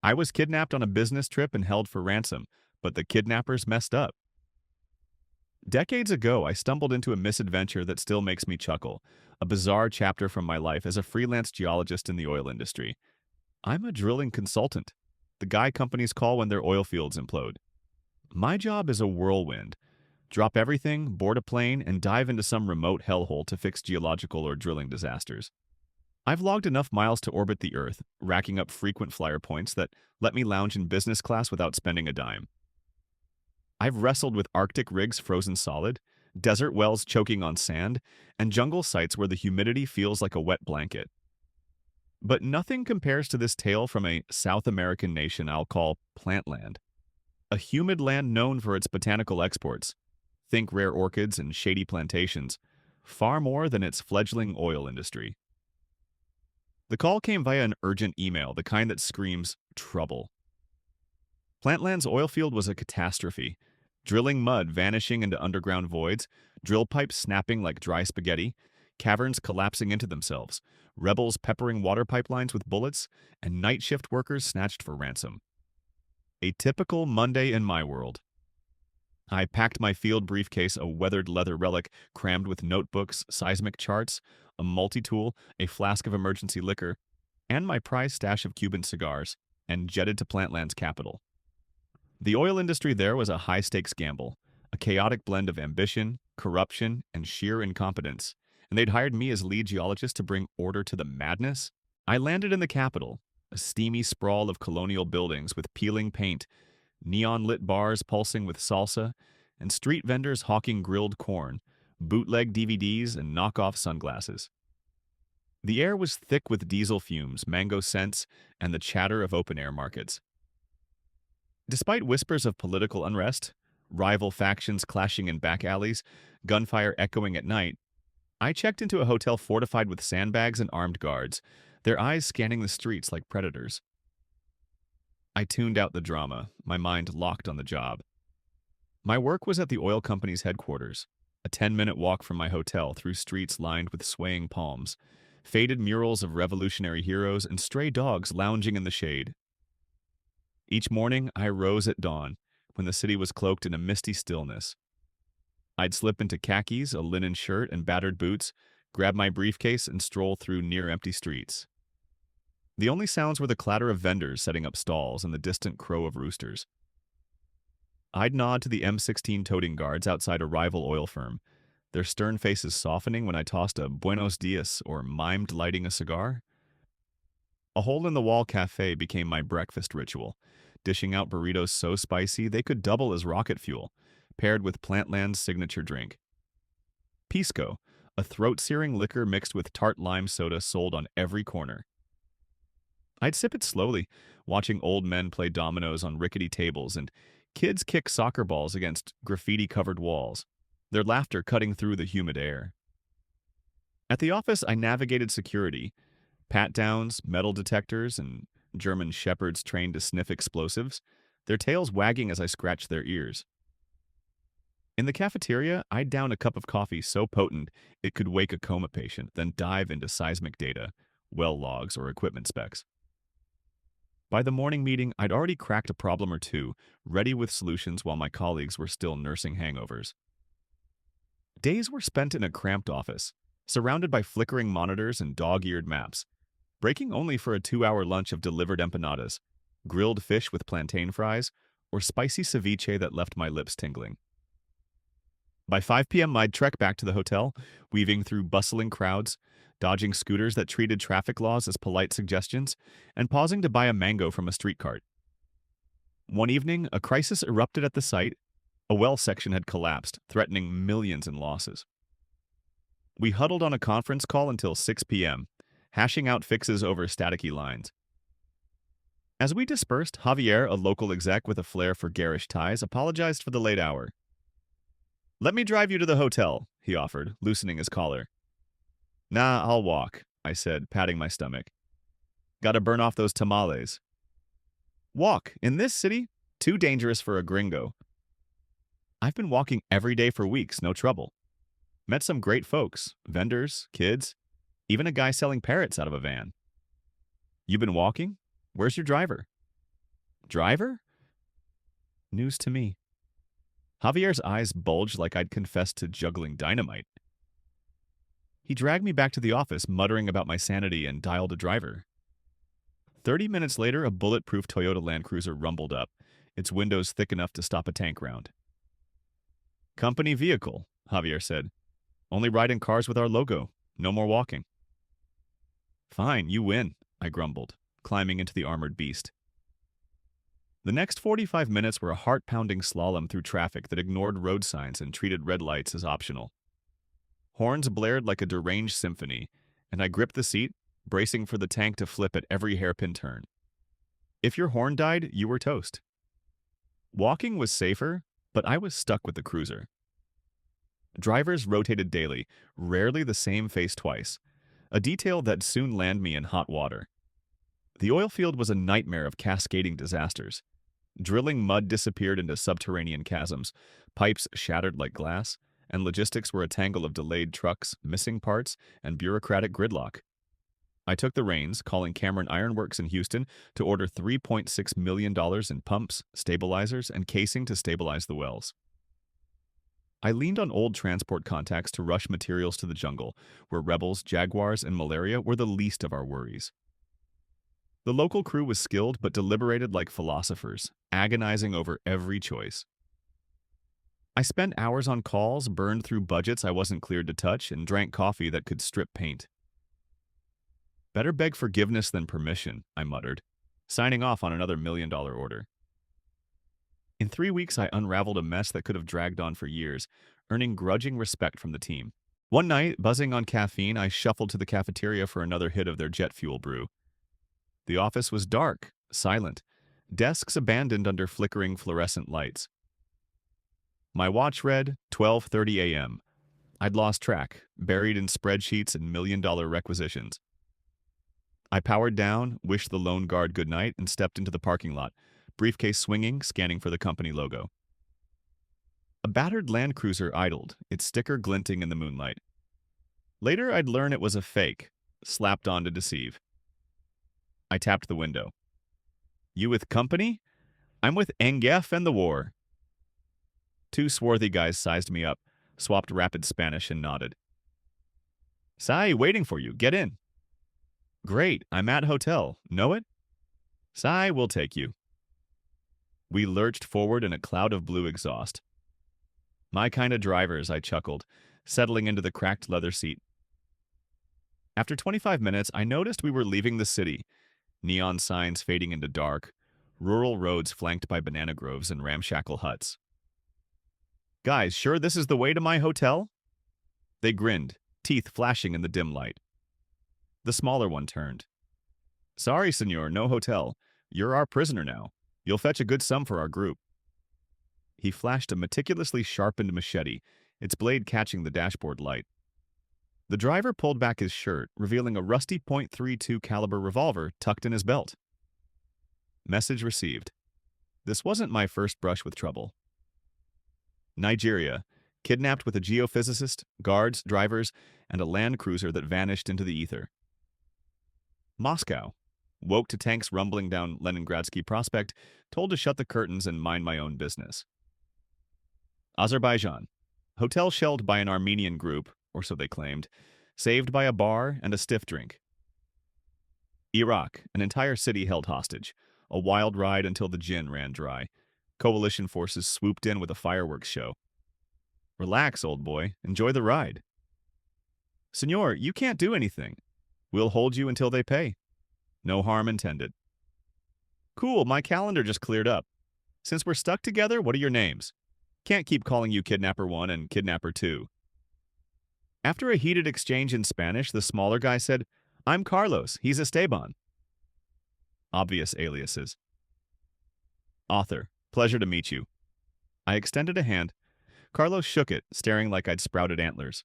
I was kidnapped on a business trip and held for ransom, but the kidnappers messed up. Decades ago, I stumbled into a misadventure that still makes me chuckle, a bizarre chapter from my life as a freelance geologist in the oil industry. I'm a drilling consultant, the guy companies call when their oil fields implode. My job is a whirlwind. Drop everything, board a plane, and dive into some remote hellhole to fix geological or drilling disasters. I've logged enough miles to orbit the Earth, racking up frequent flyer points that let me lounge in business class without spending a dime. I've wrestled with Arctic rigs frozen solid, desert wells choking on sand, and jungle sites where the humidity feels like a wet blanket. But nothing compares to this tale from a South American nation I'll call Plantland, a humid land known for its botanical exports. Think rare orchids and shady plantations, far more than its fledgling oil industry. The call came via an urgent email, the kind that screams, trouble. Plantland's oil field was a catastrophe. Drilling mud vanishing into underground voids, drill pipes snapping like dry spaghetti, caverns collapsing into themselves, rebels peppering water pipelines with bullets, and night shift workers snatched for ransom. A typical Monday in my world. I packed my field briefcase, a weathered leather relic crammed with notebooks, seismic charts, a multi-tool, a flask of emergency liquor, and my prized stash of Cuban cigars, and jetted to Plantland's capital. The oil industry there was a high-stakes gamble, a chaotic blend of ambition, corruption, and sheer incompetence, and they'd hired me as lead geologist to bring order to the madness. I landed in the capital, a steamy sprawl of colonial buildings with peeling paint, neon-lit bars pulsing with salsa, and street vendors hawking grilled corn, bootleg DVDs, and knockoff sunglasses. The air was thick with diesel fumes, mango scents, and the chatter of open-air markets. Despite whispers of political unrest, rival factions clashing in back alleys, gunfire echoing at night, I checked into a hotel fortified with sandbags and armed guards, their eyes scanning the streets like predators. I tuned out the drama, my mind locked on the job. My work was at the oil company's headquarters, a 10-minute walk from my hotel through streets lined with swaying palms, faded murals of revolutionary heroes, and stray dogs lounging in the shade. Each morning, I rose at dawn, when the city was cloaked in a misty stillness. I'd slip into khakis, a linen shirt, and battered boots, grab my briefcase, and stroll through near-empty streets. The only sounds were the clatter of vendors setting up stalls and the distant crow of roosters. I'd nod to the M16 toting guards outside a rival oil firm, their stern faces softening when I tossed a Buenos Dias or mimed lighting a cigar. A hole-in-the-wall cafe became my breakfast ritual, dishing out burritos so spicy they could double as rocket fuel, paired with Plantland's signature drink. Pisco, a throat-searing liquor mixed with tart lime soda sold on every corner. I'd sip it slowly, watching old men play dominoes on rickety tables and kids kick soccer balls against graffiti-covered walls, their laughter cutting through the humid air. At the office, I navigated security, pat-downs, metal detectors, and German shepherds trained to sniff explosives, their tails wagging as I scratched their ears. In the cafeteria, I'd down a cup of coffee so potent it could wake a coma patient, then dive into seismic data, well logs, or equipment specs. By the morning meeting, I'd already cracked a problem or two, ready with solutions while my colleagues were still nursing hangovers. Days were spent in a cramped office, surrounded by flickering monitors and dog-eared maps, breaking only for a 2-hour lunch of delivered empanadas, grilled fish with plantain fries, or spicy ceviche that left my lips tingling. By 5 p.m., I'd trek back to the hotel, weaving through bustling crowds, dodging scooters that treated traffic laws as polite suggestions, and pausing to buy a mango from a street cart. One evening, a crisis erupted at the site. A well section had collapsed, threatening millions in losses. We huddled on a conference call until 6 p.m., hashing out fixes over staticky lines. As we dispersed, Javier, a local exec with a flair for garish ties, apologized for the late hour. "Let me drive you to the hotel," he offered, loosening his collar. "Nah, I'll walk," I said, patting my stomach. "Gotta burn off those tamales." "Walk? In this city? Too dangerous for a gringo." "I've been walking every day for weeks, no trouble. Met some great folks, vendors, kids, even a guy selling parrots out of a van." "You been walking? Where's your driver?" Driver? News to me. Javier's eyes bulged like I'd confessed to juggling dynamite. He dragged me back to the office, muttering about my sanity, and dialed a driver. 30 minutes later, a bulletproof Toyota Land Cruiser rumbled up, its windows thick enough to stop a tank round. Company vehicle, Javier said. Only ride in cars with our logo. No more walking. Fine, you win, I grumbled, climbing into the armored beast. The next 45 minutes were a heart-pounding slalom through traffic that ignored road signs and treated red lights as optional. Horns blared like a deranged symphony, and I gripped the seat, bracing for the tank to flip at every hairpin turn. If your horn died, you were toast. Walking was safer, but I was stuck with the cruiser. Drivers rotated daily, rarely the same face twice, a detail that soon landed me in hot water. The oil field was a nightmare of cascading disasters. Drilling mud disappeared into subterranean chasms, pipes shattered like glass, and logistics were a tangle of delayed trucks, missing parts, and bureaucratic gridlock. I took the reins, calling Cameron Ironworks in Houston to order $3.6 million in pumps, stabilizers, and casing to stabilize the wells. I leaned on old transport contacts to rush materials to the jungle, where rebels, jaguars, and malaria were the least of our worries. The local crew was skilled but deliberated like philosophers, agonizing over every choice. I spent hours on calls, burned through budgets I wasn't cleared to touch, and drank coffee that could strip paint. Better beg forgiveness than permission, I muttered, signing off on another $1 million order. In 3 weeks, I unraveled a mess that could have dragged on for years, earning grudging respect from the team. One night, buzzing on caffeine, I shuffled to the cafeteria for another hit of their jet fuel brew. The office was dark, silent, desks abandoned under flickering fluorescent lights. My watch read 12:30 a.m. I'd lost track, buried in spreadsheets and $1 million requisitions. I powered down, wished the lone guard goodnight, and stepped into the parking lot, briefcase swinging, scanning for the company logo. A battered Land Cruiser idled, its sticker glinting in the moonlight. Later, I'd learn it was a fake, slapped on to deceive. I tapped the window. You with company? I'm with Engef and the war. Two swarthy guys sized me up, swapped rapid Spanish, and nodded. Sai, waiting for you. Get in. Great, I'm at hotel. Know it? Sai, we'll take you. We lurched forward in a cloud of blue exhaust. My kind of drivers, I chuckled, settling into the cracked leather seat. After 25 minutes, I noticed we were leaving the city, neon signs fading into dark, rural roads flanked by banana groves and ramshackle huts. Guys, sure this is the way to my hotel? They grinned, teeth flashing in the dim light. The smaller one turned. Sorry, senor, no hotel. You're our prisoner now. You'll fetch a good sum for our group. He flashed a meticulously sharpened machete, its blade catching the dashboard light. The driver pulled back his shirt, revealing a rusty .32 caliber revolver tucked in his belt. Message received. This wasn't my first brush with trouble. Nigeria, kidnapped with a geophysicist, guards, drivers, and a Land Cruiser that vanished into the ether. Moscow, woke to tanks rumbling down Leningradsky Prospect, told to shut the curtains and mind my own business. Azerbaijan, hotel shelled by an Armenian group, or so they claimed, saved by a bar and a stiff drink. Iraq, an entire city held hostage, a wild ride until the gin ran dry. Coalition forces swooped in with a fireworks show. Relax, old boy. Enjoy the ride. Senor, you can't do anything. We'll hold you until they pay. No harm intended. Cool, my calendar just cleared up. Since we're stuck together, what are your names? Can't keep calling you Kidnapper 1 and Kidnapper 2. After a heated exchange in Spanish, the smaller guy said, I'm Carlos, he's Esteban. Obvious aliases. Author, pleasure to meet you. I extended a hand. Carlos shook it, staring like I'd sprouted antlers.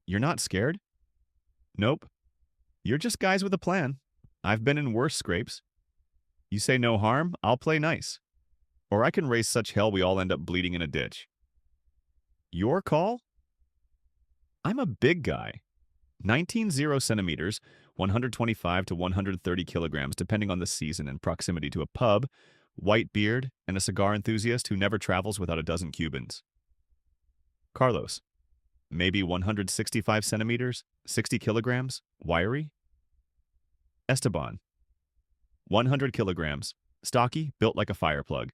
You're not scared? Nope. You're just guys with a plan. I've been in worse scrapes. You say no harm, I'll play nice. Or I can raise such hell we all end up bleeding in a ditch. Your call? I'm a big guy. 19 centimeters, 125 to 130 kilograms depending on the season and proximity to a pub, white beard, and a cigar enthusiast who never travels without a dozen Cubans. Carlos, maybe 165 centimeters, 60 kilograms, wiry. Esteban, 100 kilograms, stocky, built like a fire plug.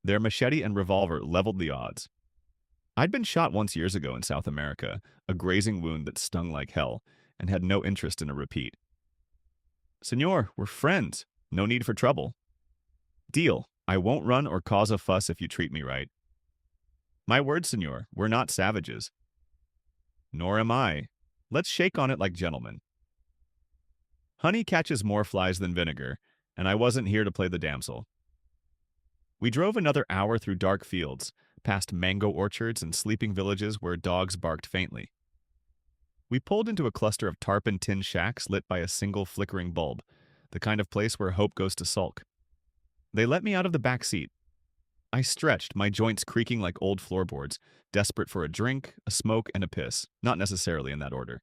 Their machete and revolver leveled the odds. I'd been shot once years ago in South America, a grazing wound that stung like hell, and had no interest in a repeat. Senor, we're friends. No need for trouble. Deal. I won't run or cause a fuss if you treat me right. My word, senor, we're not savages. Nor am I. Let's shake on it like gentlemen. Honey catches more flies than vinegar, and I wasn't here to play the damsel. We drove another hour through dark fields, past mango orchards and sleeping villages where dogs barked faintly. We pulled into a cluster of tarpon tin shacks lit by a single flickering bulb, the kind of place where hope goes to sulk. They let me out of the back seat. I stretched, my joints creaking like old floorboards, desperate for a drink, a smoke, and a piss, not necessarily in that order.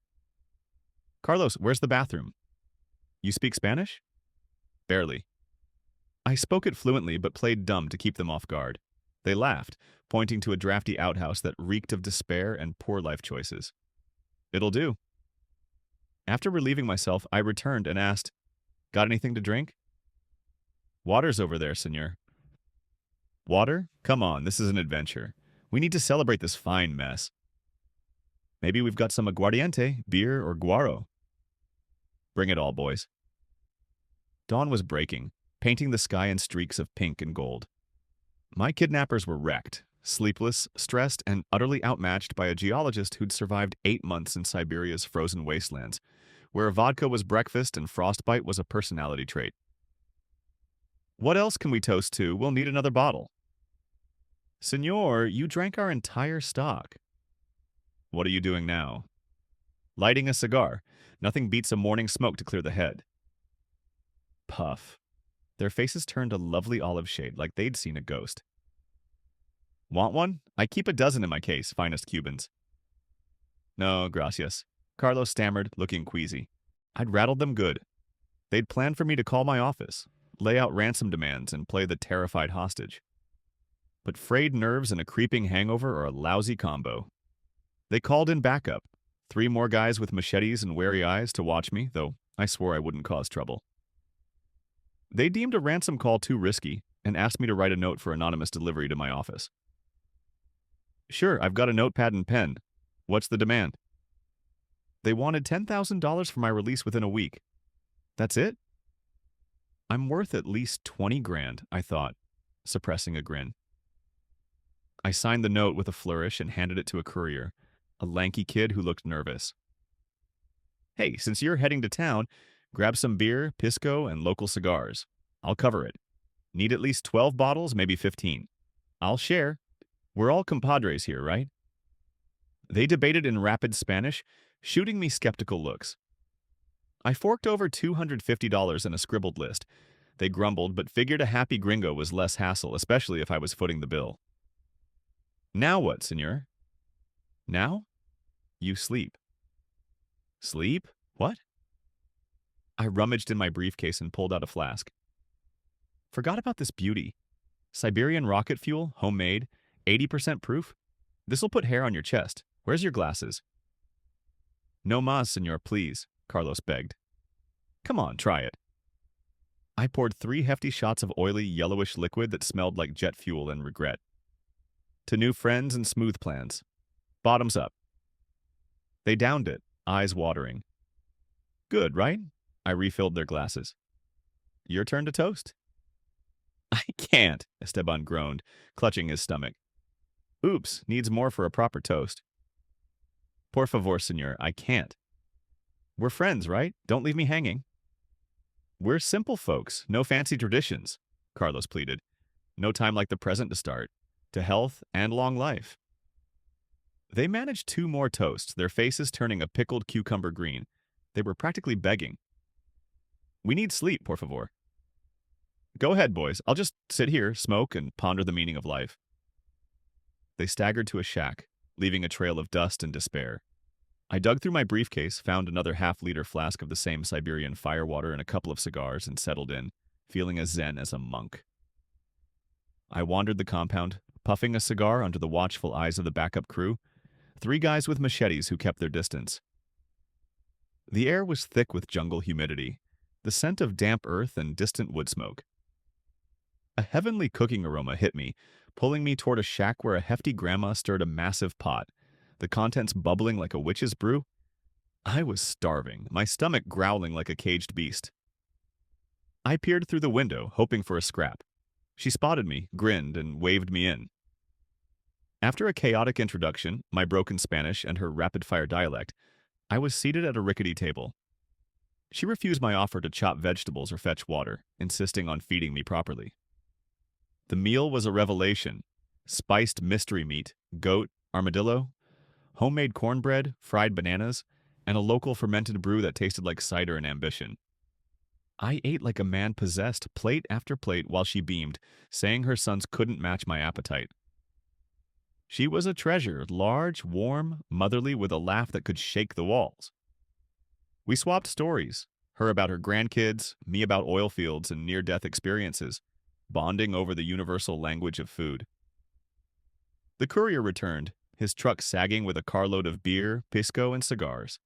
Carlos, where's the bathroom? You speak Spanish? Barely. I spoke it fluently but played dumb to keep them off guard. They laughed, pointing to a drafty outhouse that reeked of despair and poor life choices. It'll do. After relieving myself, I returned and asked, Got anything to drink? Water's over there, senor. Water? Come on, this is an adventure. We need to celebrate this fine mess. Maybe we've got some aguardiente, beer, or guaro. Bring it all, boys. Dawn was breaking, painting the sky in streaks of pink and gold. My kidnappers were wrecked, sleepless, stressed, and utterly outmatched by a geologist who'd survived 8 months in Siberia's frozen wastelands, where vodka was breakfast and frostbite was a personality trait. What else can we toast to? We'll need another bottle. Senor, you drank our entire stock. What are you doing now? Lighting a cigar. Nothing beats a morning smoke to clear the head. Puff. Their faces turned a lovely olive shade like they'd seen a ghost. Want one? I keep a dozen in my case, finest Cubans. No, gracias. Carlos stammered, looking queasy. I'd rattled them good. They'd planned for me to call my office, lay out ransom demands, and play the terrified hostage. But frayed nerves and a creeping hangover are a lousy combo. They called in backup. 3 more guys with machetes and wary eyes to watch me, though I swore I wouldn't cause trouble. They deemed a ransom call too risky and asked me to write a note for anonymous delivery to my office. Sure, I've got a notepad and pen. What's the demand? They wanted $10,000 for my release within a week. That's it? I'm worth at least 20 grand, I thought, suppressing a grin. I signed the note with a flourish and handed it to a courier, a lanky kid who looked nervous. Hey, since you're heading to town, grab some beer, pisco, and local cigars. I'll cover it. Need at least 12 bottles, maybe 15. I'll share. We're all compadres here, right? They debated in rapid Spanish, shooting me skeptical looks. I forked over $250 in a scribbled list. They grumbled, but figured a happy gringo was less hassle, especially if I was footing the bill. Now what, senor? Now? You sleep. Sleep? What? I rummaged in my briefcase and pulled out a flask. Forgot about this beauty. Siberian rocket fuel, homemade, 80% proof? This'll put hair on your chest. Where's your glasses? No mas, senor, please, Carlos begged. Come on, try it. I poured 3 hefty shots of oily, yellowish liquid that smelled like jet fuel and regret. To new friends and smooth plans. Bottoms up. They downed it, eyes watering. Good, right? I refilled their glasses. Your turn to toast. I can't, Esteban groaned, clutching his stomach. Oops, needs more for a proper toast. Por favor, senor, I can't. We're friends, right? Don't leave me hanging. We're simple folks, no fancy traditions, Carlos pleaded. No time like the present to start. To health and long life. They managed 2 more toasts, their faces turning a pickled cucumber green. They were practically begging. We need sleep, por favor. Go ahead, boys. I'll just sit here, smoke, and ponder the meaning of life. They staggered to a shack, leaving a trail of dust and despair. I dug through my briefcase, found another half-liter flask of the same Siberian firewater and a couple of cigars, and settled in, feeling as zen as a monk. I wandered the compound, puffing a cigar under the watchful eyes of the backup crew, three guys with machetes who kept their distance. The air was thick with jungle humidity, the scent of damp earth and distant wood smoke. A heavenly cooking aroma hit me, pulling me toward a shack where a hefty grandma stirred a massive pot, the contents bubbling like a witch's brew. I was starving, my stomach growling like a caged beast. I peered through the window, hoping for a scrap. She spotted me, grinned, and waved me in. After a chaotic introduction, my broken Spanish and her rapid-fire dialect, I was seated at a rickety table. She refused my offer to chop vegetables or fetch water, insisting on feeding me properly. The meal was a revelation. Spiced mystery meat, goat, armadillo, homemade cornbread, fried bananas, and a local fermented brew that tasted like cider and ambition. I ate like a man possessed, plate after plate, while she beamed, saying her sons couldn't match my appetite. She was a treasure, large, warm, motherly, with a laugh that could shake the walls. We swapped stories, her about her grandkids, me about oil fields and near-death experiences, bonding over the universal language of food. The courier returned, his truck sagging with a carload of beer, pisco, and cigars.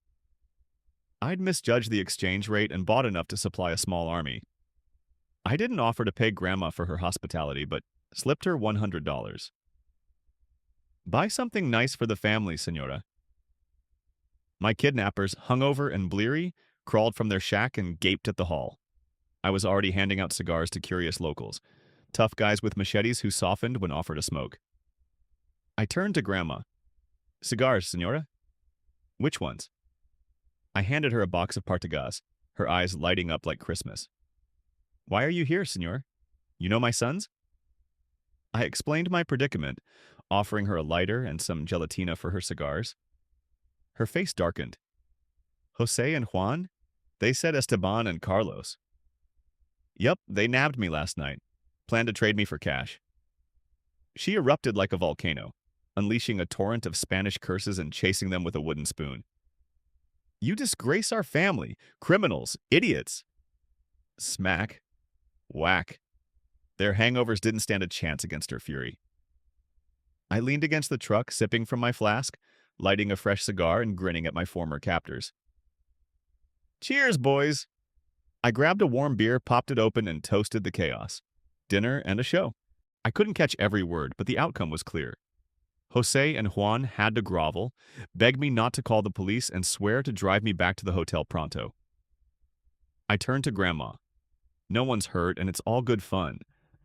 I'd misjudged the exchange rate and bought enough to supply a small army. I didn't offer to pay Grandma for her hospitality, but slipped her $100. Buy something nice for the family, Senora. My kidnappers, hungover and bleary, crawled from their shack and gaped at the hall. I was already handing out cigars to curious locals, tough guys with machetes who softened when offered a smoke. I turned to Grandma. Cigars, Senora? Which ones? I handed her a box of Partagas, her eyes lighting up like Christmas. Why are you here, Senor? You know my sons? I explained my predicament, offering her a lighter and some gelatina for her cigars. Her face darkened. Jose and Juan? They said Esteban and Carlos. Yup, they nabbed me last night. Planned to trade me for cash. She erupted like a volcano, unleashing a torrent of Spanish curses and chasing them with a wooden spoon. You disgrace our family. Criminals. Idiots. Smack. Whack. Their hangovers didn't stand a chance against her fury. I leaned against the truck, sipping from my flask, lighting a fresh cigar and grinning at my former captors. Cheers, boys! I grabbed a warm beer, popped it open, and toasted the chaos. Dinner and a show. I couldn't catch every word, but the outcome was clear. Jose and Juan had to grovel, beg me not to call the police, and swear to drive me back to the hotel pronto. I turned to Grandma. No one's hurt, and it's all good fun.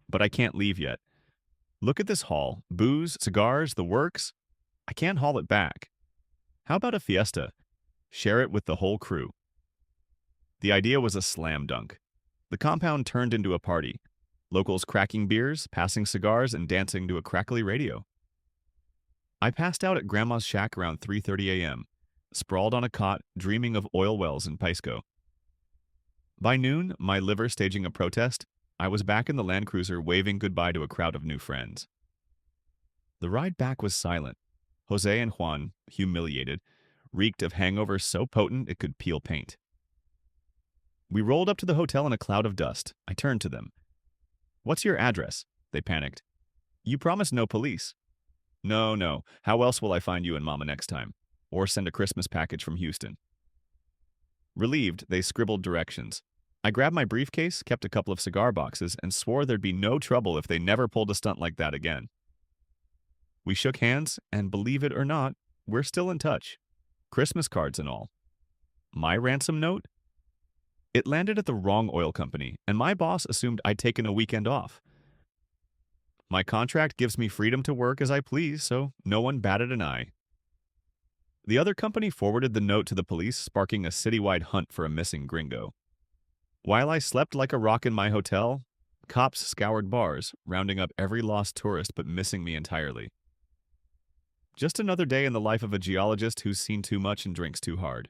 But I can't leave yet. Look at this haul. Booze, cigars, the works. I can't haul it back. How about a fiesta? Share it with the whole crew. The idea was a slam dunk. The compound turned into a party. Locals cracking beers, passing cigars, and dancing to a crackly radio. I passed out at Grandma's shack around 3:30 a.m., sprawled on a cot, dreaming of oil wells in Pisco. By noon, my liver staging a protest, I was back in the Land Cruiser waving goodbye to a crowd of new friends. The ride back was silent. Jose and Juan, humiliated, reeked of hangovers so potent it could peel paint. We rolled up to the hotel in a cloud of dust. I turned to them. What's your address? They panicked. You promised no police. No. How else will I find you and Mama next time? Or send a Christmas package from Houston? Relieved, they scribbled directions. I grabbed my briefcase, kept a couple of cigar boxes, and swore there'd be no trouble if they never pulled a stunt like that again. We shook hands, and believe it or not, we're still in touch. Christmas cards and all. My ransom note? It landed at the wrong oil company, and my boss assumed I'd taken a weekend off. My contract gives me freedom to work as I please, so no one batted an eye. The other company forwarded the note to the police, sparking a citywide hunt for a missing gringo. While I slept like a rock in my hotel, cops scoured bars, rounding up every lost tourist but missing me entirely. Just another day in the life of a geologist who's seen too much and drinks too hard.